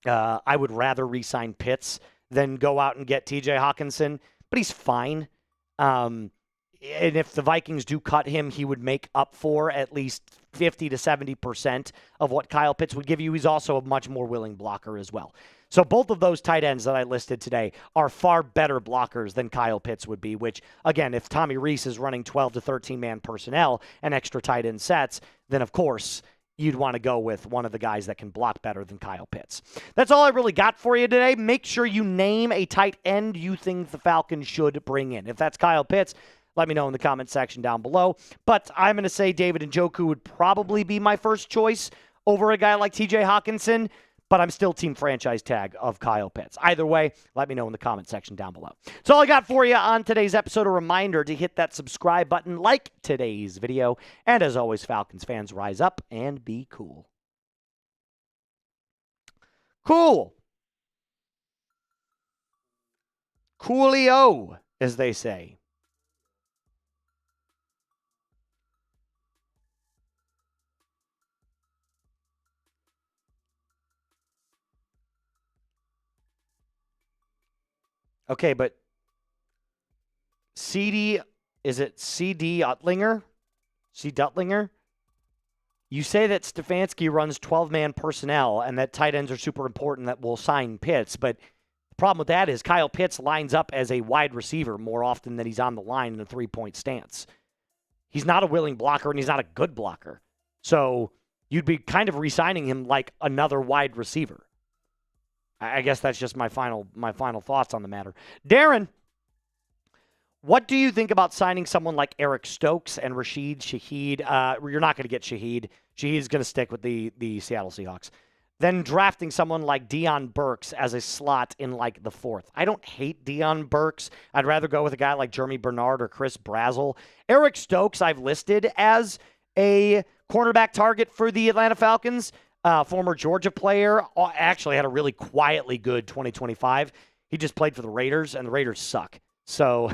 I would rather re-sign Pitts than go out and get TJ Hawkinson. But he's fine. And if the Vikings do cut him, he would make up for at least 50 to 70% of what Kyle Pitts would give you. He's also a much more willing blocker as well. So both of those tight ends that I listed today are far better blockers than Kyle Pitts would be, which, again, if Tommy Rees is running 12 to 13-man personnel and extra tight end sets, then, of course, you'd want to go with one of the guys that can block better than Kyle Pitts. That's all I really got for you today. Make sure you name a tight end you think the Falcons should bring in. If that's Kyle Pitts, let me know in the comment section down below. But I'm going to say David Njoku would probably be my first choice over a guy like TJ Hawkinson, but I'm still team franchise tag of Kyle Pitts. Either way, let me know in the comment section down below. That's all I got for you on today's episode. A reminder to hit that subscribe button, like today's video, and as always, Falcons fans, rise up and be cool. Cool. Coolio, as they say. Okay, but is it C.D. Utlinger? C. Dutlinger? You say that Stefanski runs 12-man personnel and that tight ends are super important that will sign Pitts, but the problem with that is Kyle Pitts lines up as a wide receiver more often than he's on the line in a three-point stance. He's not a willing blocker, and he's not a good blocker. So you'd be kind of re-signing him like another wide receiver. I guess that's just my final thoughts on the matter. Darren, What do you think about signing someone like Eric Stokes and Rashid Shaheed? You're not going to get Shaheed. Shaheed's going to stick with the Seattle Seahawks. Then drafting someone like Deion Burks as a slot in like the 4th. I don't hate Deion Burks. I'd rather go with a guy like Jeremy Bernard or Chris Brazzell. Eric Stokes I've listed as a cornerback target for the Atlanta Falcons. Former Georgia player. Actually had a really quietly good 2025. He just played for the Raiders, and the Raiders suck. So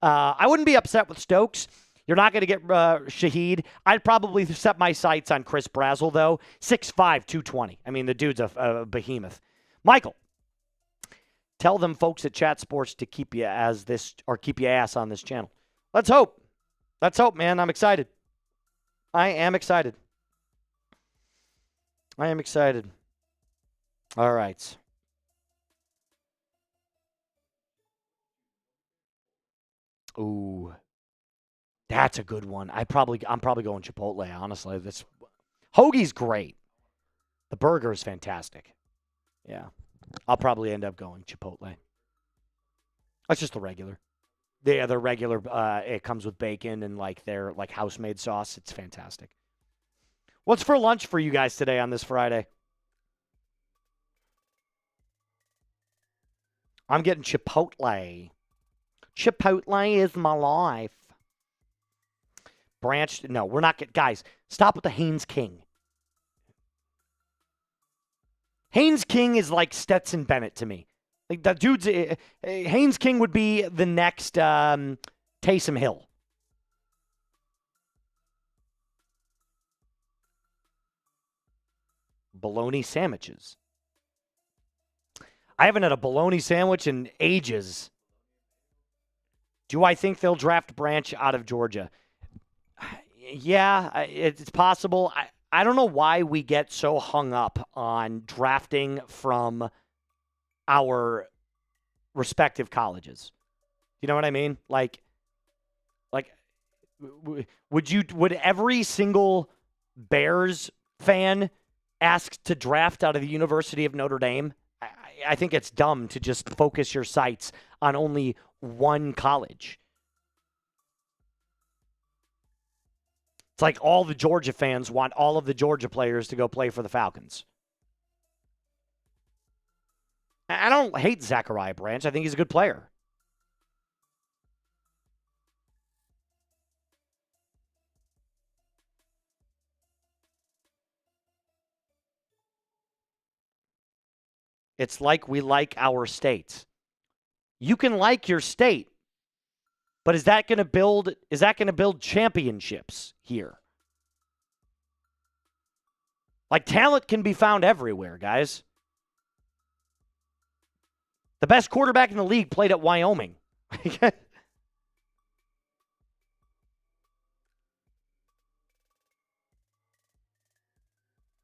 I wouldn't be upset with Stokes. You're not going to get Shaheed. I'd probably set my sights on Chris Brazzell, though. 6'5", 220. I mean, the dude's a behemoth. Michael, tell them folks at Chat Sports to keep you keep your ass on this channel. Let's hope. Let's hope, man. I'm excited. I am excited. All right. Ooh. That's a good one. I'm probably going Chipotle, honestly. Hoagie's great. The burger is fantastic. Yeah. I'll probably end up going Chipotle. That's just the regular. The regular it comes with bacon and like their like house-made sauce. It's fantastic. What's for lunch for you guys today on this Friday? I'm getting Chipotle. Chipotle is my life. Branched. No, we're not getting. Guys, stop with the Haynes King. Haynes King is like Stetson Bennett to me. Like the dude's. Haynes King would be the next Taysom Hill. Bologna sandwiches. I haven't had a bologna sandwich in ages. Do I think they'll draft Branch out of Georgia? Yeah, it's possible. I don't know why we get so hung up on drafting from our respective colleges. You know what I mean? Like would every single Bears fan ask to draft out of the University of Notre Dame? I think it's dumb to just focus your sights on only one college. It's like all the Georgia fans want all of the Georgia players to go play for the Falcons. I don't hate Zachariah Branch. I think he's a good player. It's like we like our states. You can like your state, but is that going to build championships here? Like talent can be found everywhere, guys. The best quarterback in the league played at Wyoming.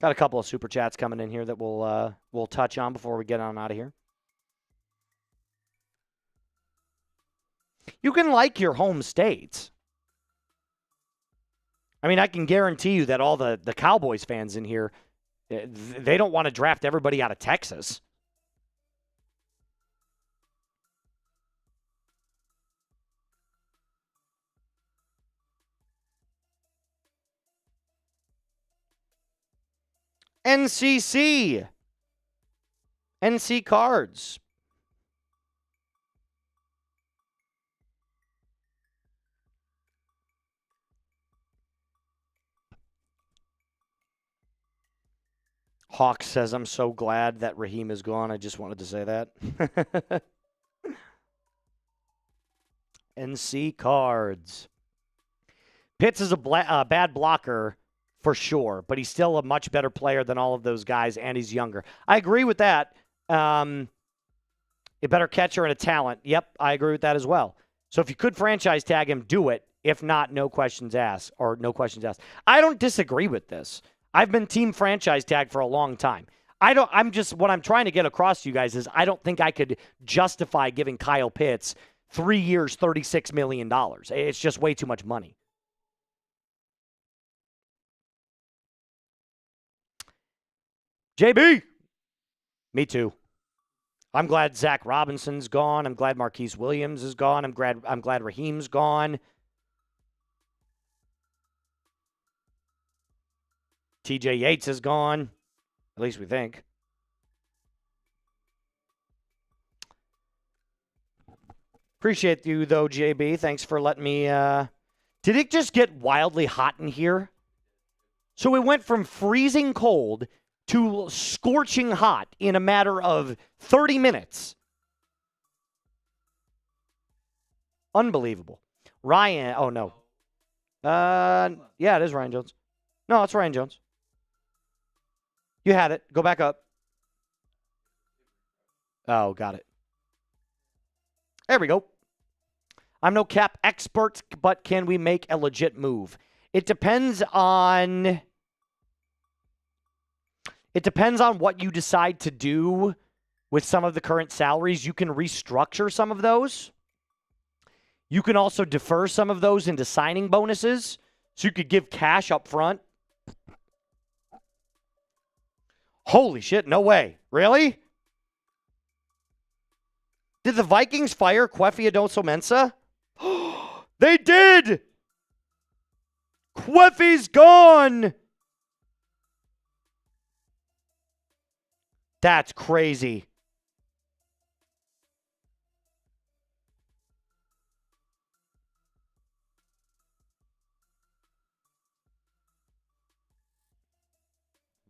Got a couple of super chats coming in here that we'll touch on before we get on out of here. You can like your home states. I mean, I can guarantee you that all the Cowboys fans in here, they don't want to draft everybody out of Texas. NCC. NC Cards. Hawk says, I'm so glad that Raheem is gone. I just wanted to say that. NC Cards. Pitts is a bad blocker for sure, but he's still a much better player than all of those guys, and he's younger. I agree with that. A better catcher and a talent. Yep, I agree with that as well. So if you could franchise tag him, do it. If not, no questions asked, or no questions asked. I don't disagree with this. I've been team franchise tag for a long time. What I'm trying to get across to you guys is I don't think I could justify giving Kyle Pitts 3 years, $36 million. It's just way too much money. JB. Me too. I'm glad Zach Robinson's gone. I'm glad Marquise Williams is gone. I'm glad Raheem's gone. TJ Yates is gone. At least we think. Appreciate you, though, JB. Thanks for letting me... Did it just get wildly hot in here? So we went from freezing cold to scorching hot in a matter of 30 minutes. Unbelievable. Ryan... Oh, no. Yeah, it is Ryan Jones. No, it's Ryan Jones. You had it. Go back up. Oh, got it. There we go. I'm no cap expert, but can we make a legit move? It depends on what you decide to do with some of the current salaries. You can restructure some of those. You can also defer some of those into signing bonuses. So you could give cash up front. Holy shit, no way. Really? Did the Vikings fire Kwefi Adosomensah? They did! Kwefi's gone! That's crazy.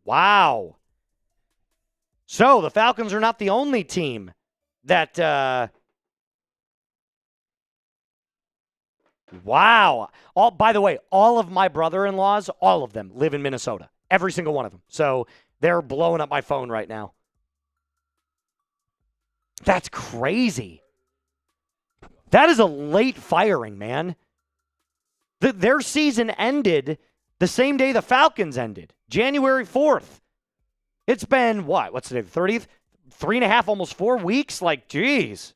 Wow. So the Falcons are not the only team that... Wow. By the way, all of my brother-in-laws, all of them, live in Minnesota. Every single one of them. So they're blowing up my phone right now. That's crazy. That is a late firing, man. Their season ended the same day the Falcons ended, January 4th. It's been, what? What's today, the 30th? 3.5, almost 4 weeks? Like, geez.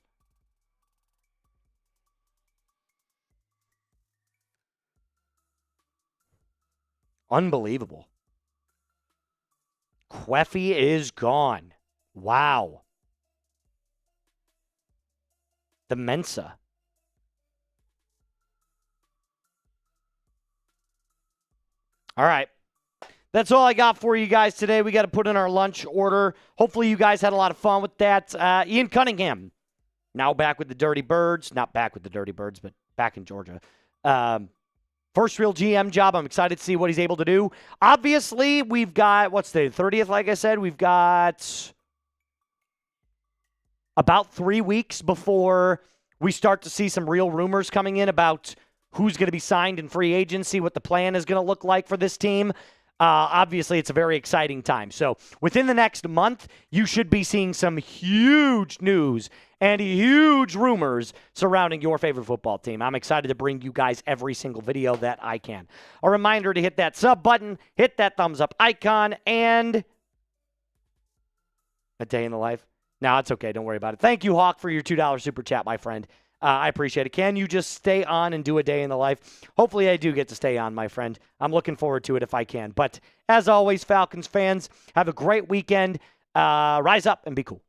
Unbelievable. Kwefi is gone. Wow. The Mensa. All right. That's all I got for you guys today. We got to put in our lunch order. Hopefully you guys had a lot of fun with that. Ian Cunningham, now back with the Dirty Birds. Not back with the Dirty Birds, but back in Georgia. First real GM job. I'm excited to see what he's able to do. Obviously, we've got, what's the 30th, like I said? We've got about 3 weeks before we start to see some real rumors coming in about who's going to be signed in free agency, what the plan is going to look like for this team. Obviously, it's a very exciting time. So within the next month, you should be seeing some huge news and huge rumors surrounding your favorite football team. I'm excited to bring you guys every single video that I can. A reminder to hit that sub button, hit that thumbs up icon, and a day in the life. No, it's okay. Don't worry about it. Thank you, Hawk, for your $2 super chat, my friend. I appreciate it. Can you just stay on and do a day in the life? Hopefully I do get to stay on, my friend. I'm looking forward to it if I can. But as always, Falcons fans, have a great weekend. Rise up and be cool.